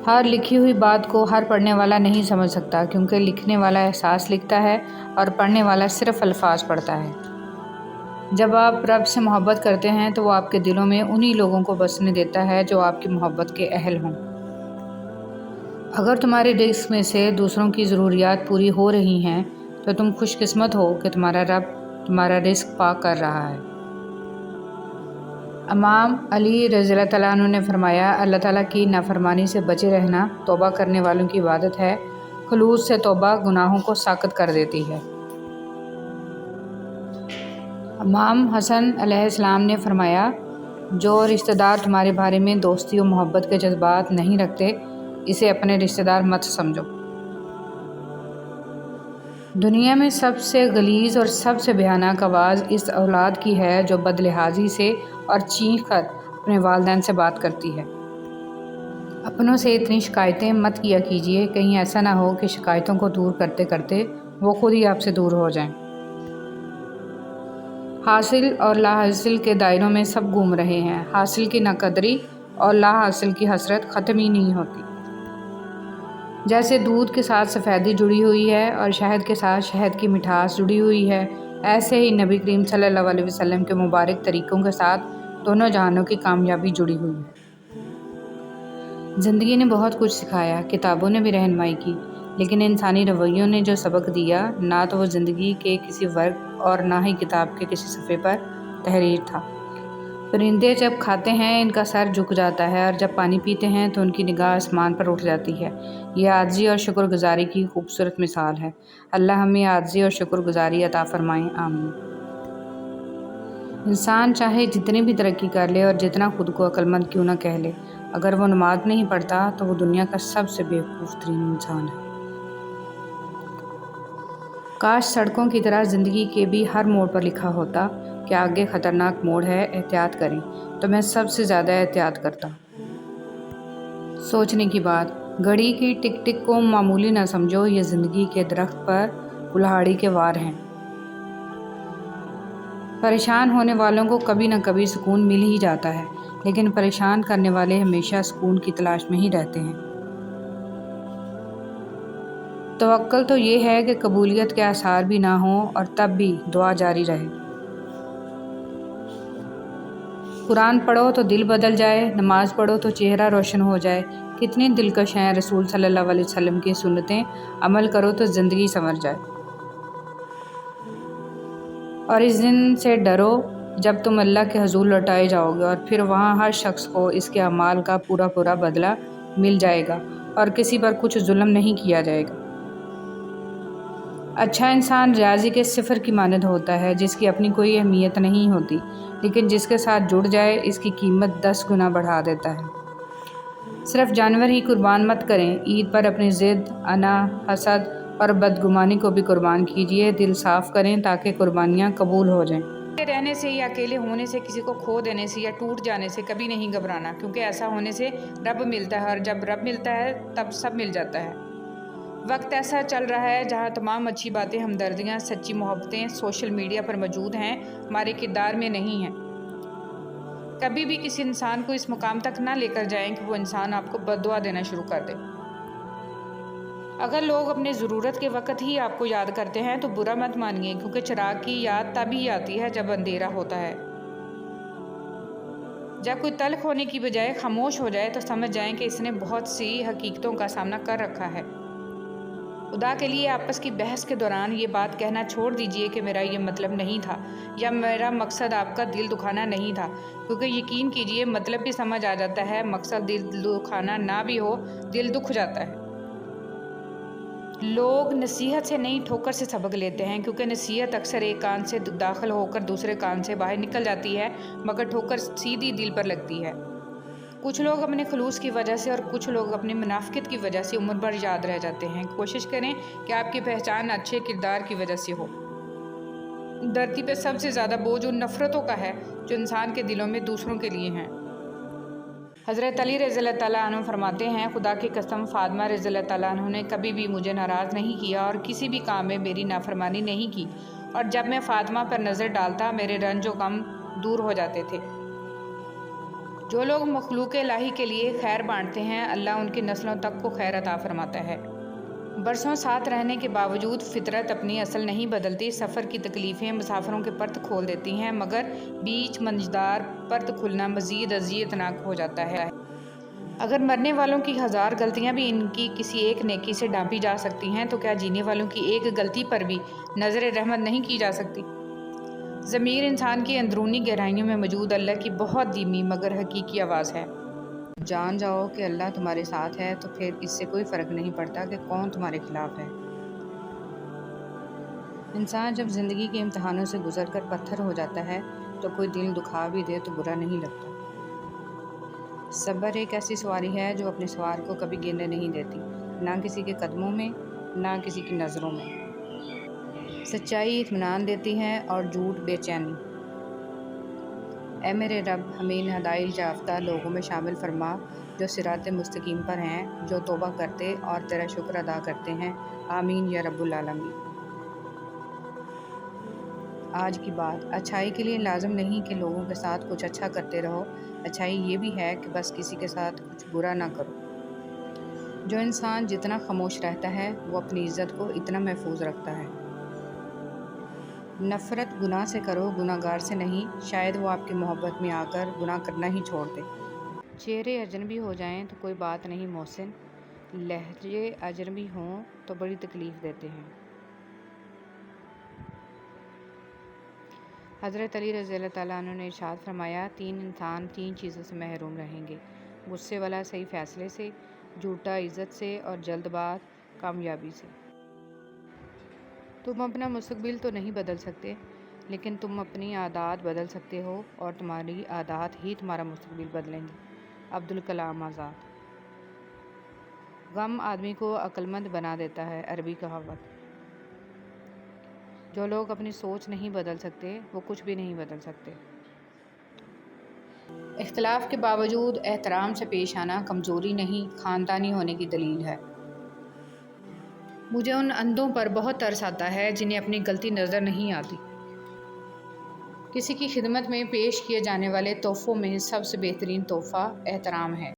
ہر لکھی ہوئی بات کو ہر پڑھنے والا نہیں سمجھ سکتا، کیونکہ لکھنے والا احساس لکھتا ہے اور پڑھنے والا صرف الفاظ پڑھتا ہے۔ جب آپ رب سے محبت کرتے ہیں تو وہ آپ کے دلوں میں انہی لوگوں کو بسنے دیتا ہے جو آپ کی محبت کے اہل ہوں۔ اگر تمہارے رزق میں سے دوسروں کی ضروریات پوری ہو رہی ہیں تو تم خوش قسمت ہو کہ تمہارا رب تمہارا رزق پاک کر رہا ہے۔ امام علی رضی اللہ تعالیٰ عنہ نے فرمایا، اللہ تعالیٰ کی نافرمانی سے بچے رہنا توبہ کرنے والوں کی عبادت ہے۔ خلوص سے توبہ گناہوں کو ساقط کر دیتی ہے۔ امام حسن علیہ السلام نے فرمایا، جو رشتہ دار تمہارے بارے میں دوستی و محبت کے جذبات نہیں رکھتے، اسے اپنے رشتہ دار مت سمجھو۔ دنیا میں سب سے غلیظ اور سب سے بھیانک آواز اس اولاد کی ہے جو بد لحاظی سے اور چیخ کر اپنے والدین سے بات کرتی ہے۔ اپنوں سے اتنی شکایتیں مت کیا کیجیے، کہیں ایسا نہ ہو کہ شکایتوں کو دور کرتے کرتے وہ خود ہی آپ سے دور ہو جائیں۔ حاصل اور لا حاصل کے دائروں میں سب گھوم رہے ہیں۔ حاصل کی ناقدری اور لا حاصل کی حسرت ختم ہی نہیں ہوتی۔ جیسے دودھ کے ساتھ سفیدی جڑی ہوئی ہے اور شہد کے ساتھ شہد کی مٹھاس جڑی ہوئی ہے، ایسے ہی نبی کریم صلی اللہ علیہ وسلم کے مبارک طریقوں کے ساتھ دونوں جہانوں کی کامیابی جڑی ہوئی ہے۔ زندگی نے بہت کچھ سکھایا، کتابوں نے بھی رہنمائی کی، لیکن انسانی رویوں نے جو سبق دیا، نہ تو وہ زندگی کے کسی ورق اور نہ ہی کتاب کے کسی صفحے پر تحریر تھا۔ پرندے جب کھاتے ہیں ان کا سر جھک جاتا ہے، اور جب پانی پیتے ہیں تو ان کی نگاہ آسمان پر اٹھ جاتی ہے۔ یہ عاجزی اور شکر گزاری کی خوبصورت مثال ہے۔ اللہ ہمیں عاجزی اور شکر گزاری عطا فرمائے، آمین۔ انسان چاہے جتنی بھی ترقی کر لے اور جتنا خود کو عقل مند کیوں نہ کہہ لے، اگر وہ نماز نہیں پڑھتا تو وہ دنیا کا سب سے بیوقوف ترین انسان ہے۔ کاش سڑکوں کی طرح زندگی کے بھی ہر موڑ پر لکھا ہوتا کہ آگے خطرناک موڑ ہے، احتیاط کریں، تو میں سب سے زیادہ احتیاط کرتا۔ سوچنے کی بات، گھڑی کی ٹک ٹک کو معمولی نہ سمجھو، یہ زندگی کے درخت پر کلہاڑی کے وار ہیں۔ پریشان ہونے والوں کو کبھی نہ کبھی سکون مل ہی جاتا ہے، لیکن پریشان کرنے والے ہمیشہ سکون کی تلاش میں ہی رہتے ہیں۔ توکل تو یہ ہے کہ قبولیت کے آثار بھی نہ ہوں اور تب بھی دعا جاری رہے۔ قرآن پڑھو تو دل بدل جائے، نماز پڑھو تو چہرہ روشن ہو جائے۔ کتنی دلکش ہیں رسول صلی اللہ علیہ وسلم کی سنتیں، عمل کرو تو زندگی سنور جائے۔ اور اس دن سے ڈرو جب تم اللہ کے حضور لوٹائے جاؤ گے، اور پھر وہاں ہر شخص کو اس کے اعمال کا پورا پورا بدلہ مل جائے گا اور کسی پر کچھ ظلم نہیں کیا جائے گا۔ اچھا انسان ریاضی کے صفر کی مانند ہوتا ہے، جس کی اپنی کوئی اہمیت نہیں ہوتی، لیکن جس کے ساتھ جڑ جائے اس کی قیمت 10 گنا بڑھا دیتا ہے۔ صرف جانور ہی قربان مت کریں، عید پر اپنی ضد، انا، حسد اور بدگمانی کو بھی قربان کیجیے۔ دل صاف کریں تاکہ قربانیاں قبول ہو جائیں۔ رہنے سے یا اکیلے ہونے سے، کسی کو کھو دینے سے یا ٹوٹ جانے سے کبھی نہیں گھبرانا، کیونکہ ایسا ہونے سے رب ملتا ہے، اور جب رب ملتا ہے تب سب مل جاتا ہے۔ وقت ایسا چل رہا ہے جہاں تمام اچھی باتیں، ہمدردیاں، سچی محبتیں سوشل میڈیا پر موجود ہیں، ہمارے کردار میں نہیں ہیں۔ کبھی بھی کسی انسان کو اس مقام تک نہ لے کر جائیں کہ وہ انسان آپ کو بد دعا دینا شروع کر دے۔ اگر لوگ اپنے ضرورت کے وقت ہی آپ کو یاد کرتے ہیں تو برا مت مانیے، کیونکہ چراغ کی یاد تب ہی آتی ہے جب اندھیرا ہوتا ہے۔ جب کوئی تلخ ہونے کی بجائے خاموش ہو جائے تو سمجھ جائیں کہ اس نے بہت سی حقیقتوں کا سامنا کر رکھا ہے۔ خدا کے لیے آپس کی بحث کے دوران یہ بات کہنا چھوڑ دیجئے کہ میرا یہ مطلب نہیں تھا، یا میرا مقصد آپ کا دل دکھانا نہیں تھا، کیونکہ یقین کیجئے مطلب بھی سمجھ آ جاتا ہے، مقصد دل دکھانا نہ بھی ہو، دل دکھ جاتا ہے۔ لوگ نصیحت سے نہیں ٹھوکر سے سبق لیتے ہیں، کیونکہ نصیحت اکثر ایک کان سے داخل ہو کر دوسرے کان سے باہر نکل جاتی ہے، مگر ٹھوکر سیدھی دل پر لگتی ہے۔ کچھ لوگ اپنے خلوص کی وجہ سے اور کچھ لوگ اپنی منافقت کی وجہ سے عمر بھر یاد رہ جاتے ہیں۔ کوشش کریں کہ آپ کی پہچان اچھے کردار کی وجہ سے ہو۔ دھرتی پہ سب سے زیادہ بوجھ ان نفرتوں کا ہے جو انسان کے دلوں میں دوسروں کے لیے ہیں۔ حضرت علی رضی اللہ تعالیٰ عنہ فرماتے ہیں، خدا کی قسم فاطمہ رضی اللہ تعالیٰ عنہ نے کبھی بھی مجھے ناراض نہیں کیا اور کسی بھی کام میں میری نافرمانی نہیں کی، اور جب میں فاطمہ پر نظر ڈالتا میرے رنج و غم دور ہو جاتے تھے۔ جو لوگ مخلوق الہی کے لیے خیر بانٹتے ہیں اللہ ان کی نسلوں تک کو خیر عطا فرماتا ہے۔ برسوں ساتھ رہنے کے باوجود فطرت اپنی اصل نہیں بدلتی۔ سفر کی تکلیفیں مسافروں کے پرت کھول دیتی ہیں، مگر بیچ منجدار پرت کھلنا مزید اذیت ناک ہو جاتا ہے۔ اگر مرنے والوں کی 1000 غلطیاں بھی ان کی کسی ایک نیکی سے ڈانپی جا سکتی ہیں تو کیا جینے والوں کی ایک غلطی پر بھی نظر رحمت نہیں کی جا سکتی؟ ضمیر انسان کی اندرونی گہرائیوں میں موجود اللہ کی بہت دھیمی مگر حقیقی آواز ہے۔ جان جاؤ کہ اللہ تمہارے ساتھ ہے تو پھر اس سے کوئی فرق نہیں پڑتا کہ کون تمہارے خلاف ہے۔ انسان جب زندگی کے امتحانوں سے گزر کر پتھر ہو جاتا ہے تو کوئی دل دکھا بھی دے تو برا نہیں لگتا۔ صبر ایک ایسی سواری ہے جو اپنے سوار کو کبھی گرنے نہیں دیتی، نہ کسی کے قدموں میں نہ کسی کی نظروں میں۔ سچائی اطمینان دیتی ہے اور جھوٹ بے چینی۔ اے میرے رب، ہمیں ان ہدایت یافتہ لوگوں میں شامل فرما جو صراط مستقیم پر ہیں، جو توبہ کرتے اور تیرا شکر ادا کرتے ہیں۔ آمین یا رب العالمین۔ آج کی بات، اچھائی کے لیے لازم نہیں کہ لوگوں کے ساتھ کچھ اچھا کرتے رہو، اچھائی یہ بھی ہے کہ بس کسی کے ساتھ کچھ برا نہ کرو۔ جو انسان جتنا خاموش رہتا ہے وہ اپنی عزت کو اتنا محفوظ رکھتا ہے۔ نفرت گناہ سے کرو، گناہ گار سے نہیں، شاید وہ آپ کی محبت میں آ کر گناہ کرنا ہی چھوڑ دے۔ چہرے اجنبی ہو جائیں تو کوئی بات نہیں محسن، لہجے اجنبی ہوں تو بڑی تکلیف دیتے ہیں۔ حضرت علی رضی اللہ تعالیٰ عنہ نے ارشاد فرمایا، 3 انسان 3 چیزوں سے محروم رہیں گے: غصے والا صحیح فیصلے سے، جھوٹا عزت سے، اور جلد باز کامیابی سے۔ تم اپنا مستقبل تو نہیں بدل سکتے، لیکن تم اپنی عادات بدل سکتے ہو، اور تمہاری عادات ہی تمہارا مستقبل بدلیں گے۔ عبدالکلام آزاد۔ غم آدمی کو عقل مند بنا دیتا ہے، عربی کہاوت۔ جو لوگ اپنی سوچ نہیں بدل سکتے وہ کچھ بھی نہیں بدل سکتے۔ اختلاف کے باوجود احترام سے پیش آنا کمزوری نہیں، خاندانی ہونے کی دلیل ہے۔ مجھے ان اندھوں پر بہت ترس آتا ہے جنہیں اپنی غلطی نظر نہیں آتی۔ کسی کی خدمت میں پیش کیے جانے والے تحفوں میں سب سے بہترین تحفہ احترام ہے۔